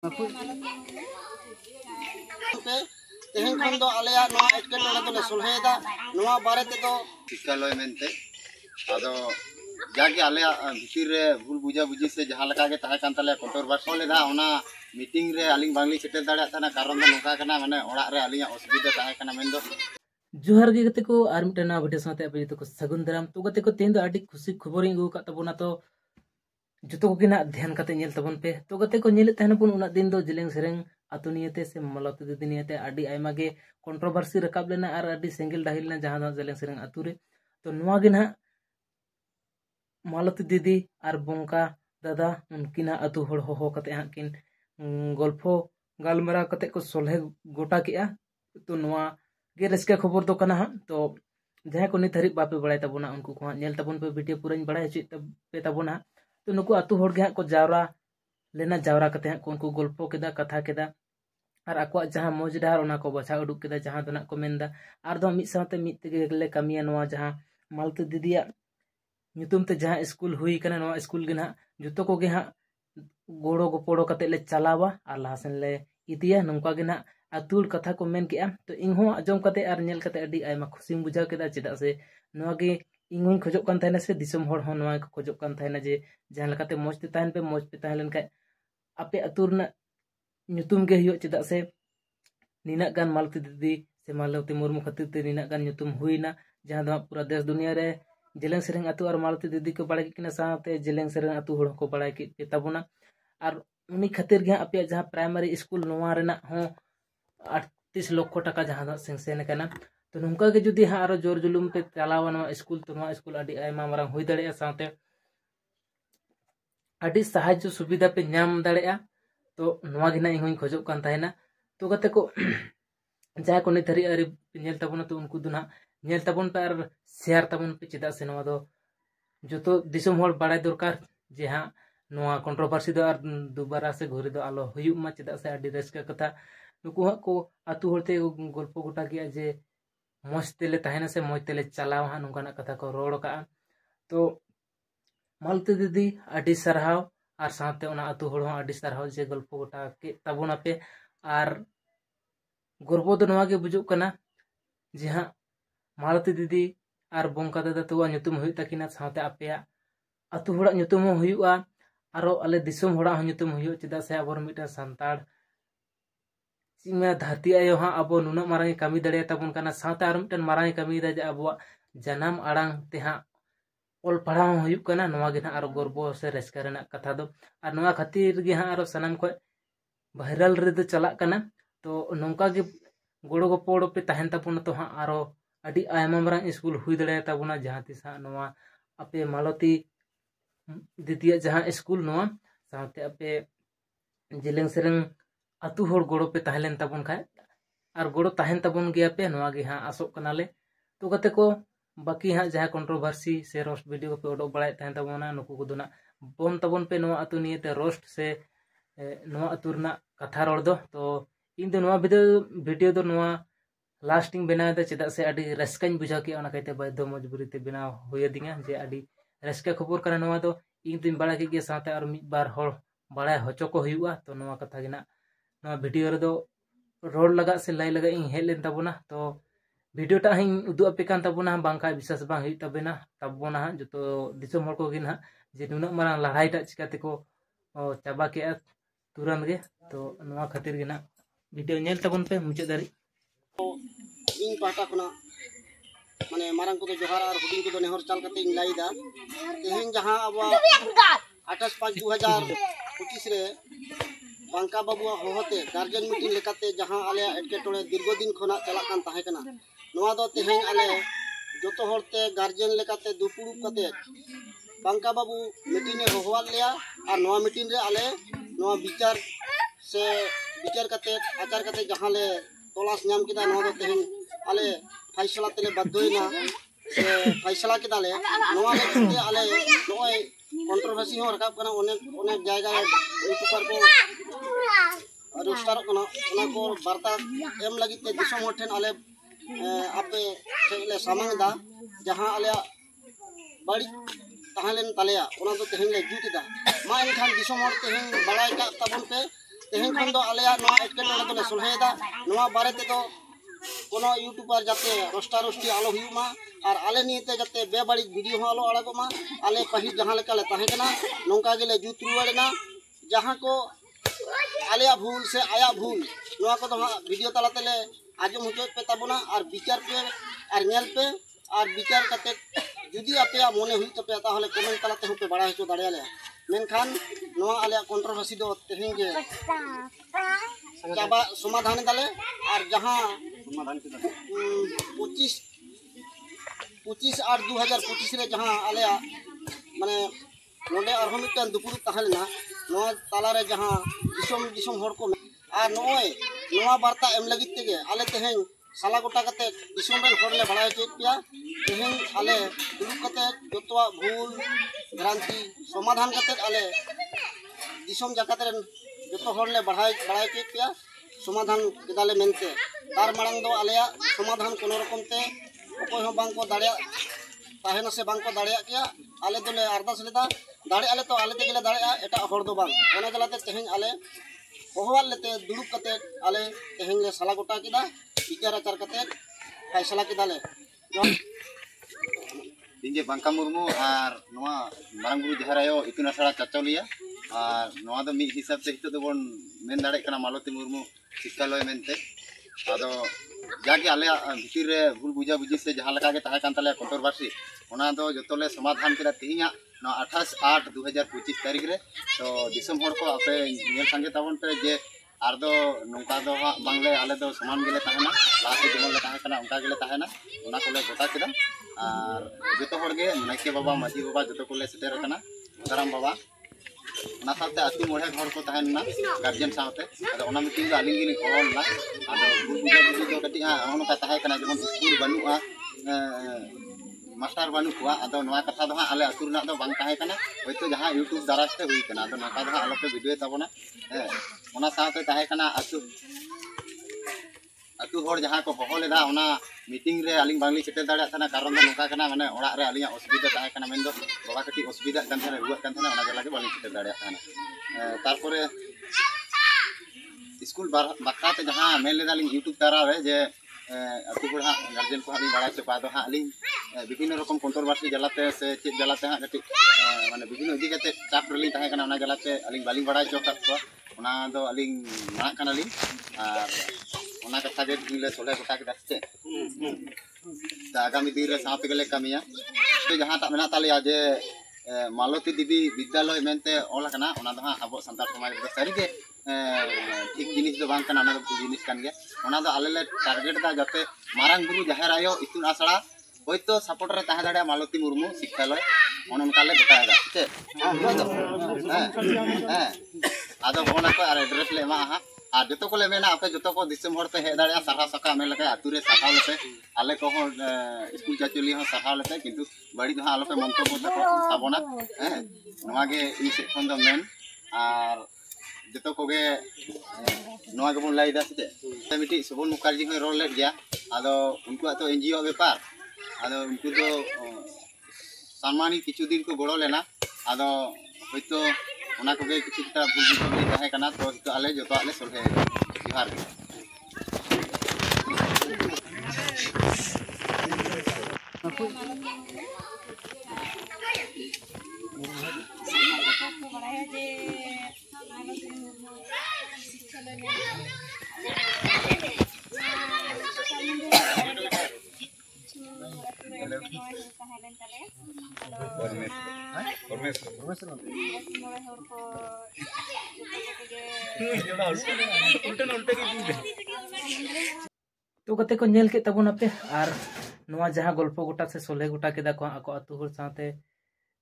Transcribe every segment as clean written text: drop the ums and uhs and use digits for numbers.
तेहन खन दो आलेया नोआ एटकेटोले दोले सोल्हेदा नोआ बारे ते दो शिक्षालय मेनते आदो जाके आलेया भितिर रे भूल बुझा बुझी से जहां लगा के ताहे कान ताले कंट्रोवर्सी लेदा ओना मीटिंग रे आलिंग बांगली सेटल दाड़ा ताना कारण दो नोका कना माने ओड़ा रे आलिंगा असुविधा ताहे कना मेन दो जोहार गे गते को आर मिटना वीडियो साथे आप जतो को सगुन दाराम तो गते को तेन दो आडी खुशी खबर इंगु का तबोना तो जतो को किना ध्यान कते नेल तबन पे तो गते को नेल तहन पुन उना दिन दो जिलेंग सेरेंग अतुनियते से मलत दिनियते आडी आयमा गे कंट्रोवर्सी रकाब लेना आर आडी सेंगल दाहिलना जहां दो जिलेंग सेरेंग अतुरे तो नुवा गे ना मालती दीदी आर बंका दादा उनकिना अतु होड़ हो कते हाकिन गल्फो गालमरा कते को सोलहे गोटा किया तो नुवा गे रस्का खबर तो कना तो जहां को नित हरि बापे बड़ाय तबोना उनको को नेल तबन पे वीडियो पूरा बड़ाय हचि पे तबोना तो नुको अतु होड़ गे को जावरा लेना जावरा कते को उनको गल्फो केदा कथा केदा और आको जहां मौज डार ओना को बछा उडुक केदा जहां दना को मेनदा आर दो मिद साथे मिद तेगे ले कमिया नवा जहां मालती दीदिया ᱧᱩᱛᱩᱢ ᱛᱮ ᱡᱟᱦᱟᱸ ᱥᱠᱩᱞ ᱦᱩᱭ ᱠᱟᱱᱟ ᱱᱚᱣᱟ ᱥᱠᱩᱞ ᱜᱮ ᱱᱟᱦᱟᱜ ᱡᱚᱛᱚ ᱠᱚᱜᱮ ᱦᱟᱸᱜ ᱜᱚᱲᱚ ᱜᱚᱯᱚᱲᱚ ᱠᱟᱛᱮ ᱞᱮ ᱪᱟᱞᱟᱣᱟ ᱟᱨ ᱞᱟᱦᱟ ᱥᱮᱱ ᱞᱮ ᱤᱫᱤᱭᱟ ᱱᱚᱝᱠᱟ ᱜᱮ ᱱᱟᱦᱟᱜ ᱟᱛᱩᱲ ᱠᱟᱛᱷᱟ ᱠᱚ ᱢᱮᱱ ᱠᱮᱜᱼᱟ ᱛᱚ ᱤᱧᱦᱚᱸ ᱟᱸᱡᱚᱢ ᱠᱟᱛᱮ ᱟᱨ ᱧᱮᱞ ᱠᱟᱛᱮ ᱟᱹᱰᱤ ᱟᱭᱢᱟ ᱠᱷᱩᱥᱤᱧ ᱵᱩᱡᱷᱟᱹᱣ ᱠᱮᱫᱟ ᱪᱮᱫᱟᱜ ᱥᱮ ᱱᱚᱣᱟ ᱜᱮ ᱤᱧ ᱦᱚᱸᱧ ᱠᱷᱚᱡᱚᱜ ᱠᱟᱱ ᱛᱟᱦᱮᱱᱟ ᱥᱮ ᱫᱤᱥᱚᱢ ᱦᱚᱲ ᱦᱚᱸ ᱱᱚᱣᱟ ᱜᱮᱠᱚ ᱠᱷᱚᱡᱚᱜ ᱠᱟᱱ ᱛᱟᱦᱮᱱᱟ ᱡᱮ ᱡᱟᱦᱟᱸ ᱞᱮᱠᱟᱛᱮ ᱢᱚᱡᱽ ᱛᱮ ᱛᱟᱦᱮᱱ ᱯᱮ ᱞᱮᱱᱠᱷᱟᱡ ᱟᱯᱮ ᱟᱛᱩ ᱨᱮᱱᱟᱜ ᱧᱩᱛᱩᱢ ᱜᱮ ᱦᱩᱭᱩᱜ ᱪᱮᱫᱟᱜ ᱥᱮ ᱱᱤᱱᱟᱹᱜ ᱜᱟᱱ ᱢᱟᱞᱚᱛᱤ ᱫᱤᱫᱤ ᱥᱮ ᱢᱟᱞᱚᱛᱤ ᱢᱩᱨᱢᱩ ᱠᱷᱟᱹᱛᱤᱨ ᱛᱮ ᱱᱤᱱᱟᱹᱜ ᱜᱟन ᱧᱩᱛᱩम ᱦᱩᱭᱱᱟ ᱡᱟᱦᱟं ᱫᱚ पूरा देश दुनिया रे जिलेंग सेरेंग अतु और मालती दीदी को बड़ाई किना साथे जिलेंग सेरेंग अतु होड़ को बड़ाई के तबुना और उनी खातिर गे आपे जहां प्राइमरी स्कूल नोवा रेना हो 38 लक्ष टाका जहां दा सेंक्शन कना तो नुंका गे जुदी हा आरो जोर जुलुम पे चलावा नोवा स्कूल तो नोवा स्कूल अडी आयमा मारंग हुई दड़े साथे अडी सहाय्य सुविधा पे नाम दड़े तो नोवा गे ना इहों खोजो कान ताहेना तो गते को जहां को निथरी अरि नेल तबुना तो उनको दुना नेल तबुन पे और शेयर तबुन पे चिदा से नोवा दो जतो दिसम होड़ बड़ाई दरकार जे हां नोवा कंट्रोवर्सी दो और दुबारा से घुरी दो आलो हुयुम मा चिदा से अडी रस्का कथा नुकु हा को अतु होड़ते गल्प गोटा गया जे मौज तेले ताहेना से मौज तेले चलाव हा नुकाना कथा को रोड़ का तो मालती दीदी अडी सरहाव और साथे ओना अतु होड़ हा अडी सरहाव जे गल्प गोटा के तबुना पे और गर्व दो नोवा गे बुजुक कना जे हां मालती दीदी और बंका दादा तो ᱧᱩᱛᱩᱢ हुई तकिना साथे आपे अतु होड़ा ᱧᱩᱛᱩᱢ हो हुआ आरो अले दिसम होड़ा हो ᱧᱩᱛᱩᱢ हुई चेदा से आबो मिटा संताड़ सिमा धरती आयो हां आबो नुना मारांग कमी दड़े तबन कना साथे आरो मिटन मारांग कमी दा जे आबो जनाम आड़ांग ते हां ओल पढ़ाव हुई कना नोवा गे आरो गर्व से रस्का रेना कथा दो और नोवा खातिर गे हां आरो सनम को वायरल रे दो चला कना तो नोंका गे गोड़ो गोपोड़ो पे तहन तबन तो हां आरो अडी आयमा मारंग स्कूल हुई दड़े तबना जहां तिसा नोवा आपे मालती दीदिया जहां स्कूल नोवा साथे आपे जिलेंग सेरेंग अतु होड़ गोड़ो पे तहलेन तबन खाय और गोड़ो तहन तबन गया पे नोवा गे हां आसोक कनाले तो गते को बाकी हां जहां कंट्रोवर्सी से रोस्ट वीडियो पे ओडो बड़ाय तहन तबना नुकु को दुना बोन तबन पे नोवा अतु नियते रोस्ट से नोवा अतु रना कथा रोड़ दो तो इन दो नोवा वीडियो दो नोवा लास्टिंग बनाव दे चेदा से अडी रस्काኝ बुझा के ओना कायते बाध्य मजबूरी ते बनाव होय दिङा जे अडी रस्का खबर कना नोवा दो इन दिन बड़ा के साथे और मिद बार होड़ बड़ा होचो को हुआ तो नोवा कथा गिना नोवा वीडियो रे दो रोड लगा से लाई लगा इन हेलेन तबना तो वीडियो टा हिं उदु अपे कान तबना बांका विश्वास बांग हुई तबेना तबना जतो दिसम होड़ को गिना जे नुना मारा लड़ाई टा चिकाते को चाबा के तुरंत गे तो नोवा खातिर गिना वीडियो नेल तबन पे मुचे दारी इन पाटा खना माने मारंग को जोहार और हुडिंग को नेहर चाल कते इन लाइदा तेहेन जहां अब 28/5/2025 रे बांका बाबुआ होते गार्जियन मीटिंग लेकाते जहां आले एटकेटोले दीर्घ दिन खना चला कान ताहे कना नोवा दो तेहेन आले जतो होरते गार्जियन लेकाते दुपुड़ु कते बांका बाबू मीटिंग रे होवाल लिया और नोवा मीटिंग रे आले नोवा विचार कते आचार कते जहां ले तलाश नाम किदा नोवा दो तेहेन आले फैसला तेले बद्धोइना से फैसला किदाले नोवा ले आले नोय कंट्रोवर्सी हो रकाब कना अनेक जायगा यूट्यूबर को रोस्टार कना ओना को वार्ता एम लगी ते दिसम होठेन आले आपे चले सामंग दा जहां आले बड़ी तहलेन तलेया ओना तो तेहेन ले जुटिदा मा एनखान दिसम होड़ तेहेन बड़ाई का तबन पे तेहन खन दो आलेया नवा एटकेटोड़े दोले सोल्हेदा नवा बारे तेदो कोनो यूट्यूबर जाते रोस्टा रोस्टी आलो हुयुमा और आले नियते जाते बेबाड़ी वीडियो हो आलो आड़गोमा आले पहिल जहां लेका ले ताहे कना नोंका गेले जुत रुवाड़ना जहां को आलेया भूल से आया भूल नवा को तो वीडियो तलातेले आजम हुजो पे ताबोना और विचार पे और नेल पे और विचार करते जुदी आपे मने हुई तपे ताहले कमेंट तलाते हो पे बड़ा हचो दाड़ियाले मेनखान नवा आलेया कंट्रोवर्सी दो तेहें गे चाबा समाधान दाले और जहां 25/8/2025 रे जहां आलेया माने नोडे अरहो मिटन दुपुर ताहलेना नवा ताला रे जहां दिसम हर को और नोय नवा वार्ता एम लगित तेगे आले तेहें साला गोटा कते दिसम रे हर ले बड़ा चेक पिया तेहें आले दुरुक कते जतवा भूल भ्रांति समाधान कते आले दिसम जाकत रे जतो हर ले बड़ा चेक पिया समाधान केदाले मेनते तार मांग दो आलेया समाधान कोनो रकम ते अकोय हो बांग को दाड़िया ताहेना से बांग को दाड़िया किया आले दोले अरदास लेदा दाड़े आले तो आले तेगेले दाड़िया एटा हर दो बांग ओना जलाते तेहें आले होहवाल लेते दुरुक कते आले तेहें ले साला गोटा किदा विचार आचार कते फैसला किदाले इंजे बांका मुर्मू और नवा मारंग बुरु जहर आयो इतुन आसड़ा चाचौलिया और नवा दो मी हिसाब से हितो दोबन मेन दाड़े कना मालती मुर्मू शिक्षालय मेनते आदो जाके आले भितर रे भूल बुझा बुझी से जहां लगा के ताहे कान ताले कंट्रोवर्सी ओना दो जतोले समाधान केदा तिहिया 28/8/2025 तारीख रे तो दिसम हर को आपे नेल संगे ताबन पे जे आर दो नोंका दो बांगले आले दो समान गेले ताहेना लाते जेमन ले ताहे कना उनका गेले ताहेना ओना कोले गोटा केदा और जतो हर गे नाइके बाबा माजी बाबा जतो कोले सेटेर कना गरम बाबा ना साथे अति मोड़े घर को ताहेना गार्जियन साथे अदो ओना मीटिंग दो आलिंग गिनी कॉल ना अदो बुझा बुझी दो कटी ओनो का ताहे कना जेमन स्कूल बनुआ मास्टर बनु कुआ अदो नवा कथा दो आले अतुर ना दो बांग ताहे कना होयतो जहां यूट्यूब दाराते हुई कना अदो नका दो आलो पे वीडियो ताबोना ओना साथे ताहे कना अतु हर जहां को होहो लेदा ओना मीटिंग रे आलिंग बांगली सेटेल दाड़ा थाना कारण दो नका कना माने ओड़ा रे आलिंग असुविधा ताहे कना मेन दो बाबा कटी असुविधा कान थाना रुआ कान थाना ओना जला के बांगली सेटेल दाड़ा थाना तारपरे स्कूल बाकाते जहां मेन लेदा लिंग यूट्यूब तारा रे जे अतु हर गार्जियन को हाली बड़ा चपा दो हां लिंग विभिन्न रकम कंट्रोवर्सी जलाते से चेक जलाते हां कटी माने विभिन्न इदी कते चाप रलिंग ताहे कना ओना जलाते आलिंग बालिंग बड़ा चो का ओना दो आलिंग ना कना लिंग और ओना कथा जे दिले सोले गोटा के दसते आगामी दिन रे साथ गेले कमिया तो जहां ता मेना तालिया जे मालती देवी विद्यालय मेनते ओला कना ओना दो हां अबो संतार समाज रे सारी के ठीक जिनिस दो बांग कना ओना दो जिनिस कान गया ओना दो आले ले टारगेट दा जाते मारंग गुरु जहर आयो इतुन आसड़ा होयतो सपोर्ट रे ताहे दाड़ा मालती मुर्मू शिक्षालय ओनन काले बताया चे आदो फोन को और एड्रेस ले मा हा और जतो को ले मेना आपे जतो को दिसंबर पे हे दाड़ा साहा सका में लगे आतुरे साहा लेते आले को स्कूल चाचुली हो साहा लेते किंतु बड़ी दो आलो पे मंतब्य ताबोना नवा गे इ से खन दो मेन और जतो को गे नवा गे बोन लाइदा से मिटी सुबन मुखर्जी हो रोल ले गया आदो उनको तो एनजीओ व्यापार आदो उनको तो सम्मानी किछु दिन को गोड़ो लेना आदो होयतो ओना को गे किछुटा भूल बुझी ताहे कना तो आले जतो आले सोल्हे जोहार तो कते को नेल के तबुन आपे और नवा जहां गल्प गोटा से सोले गोटा केदा को आको अतु हर साथे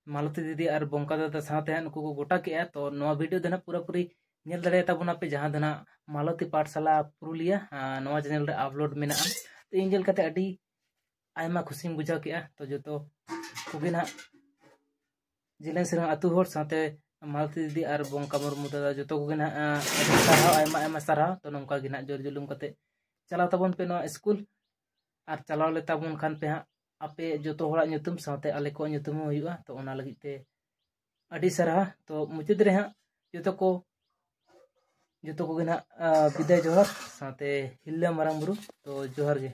मालती दीदी और बंका दादा साथे नुकु को गोटा के तो नवा वीडियो देना पूरा पूरी नेल दड़े तबुन आपे जहां देना मालती पाठशाला पुरुलिया नवा चैनल रे अपलोड मेना तो इन जेल कते अडी आयमा खुशी बुझा के तो जो तो कुगे ना जिलें से अतु हर साथे मालती दीदी और बंका मुर्मू दादा जो तो कुगे ना आयमा आयमा सारा तो नंका गिना जोर जुलुम कते चलाव तबन पे नो स्कूल और चलाव ले तबन खान पे आपे जो तो हड़ा nyutum साथे आले को nyutum हुआ तो ओना लगी ते अडी सरहा तो मुचाद रे जो तो को जो को बिदाय जोहर साथे हिल्ला मारांग बुरु तो जोहर गे।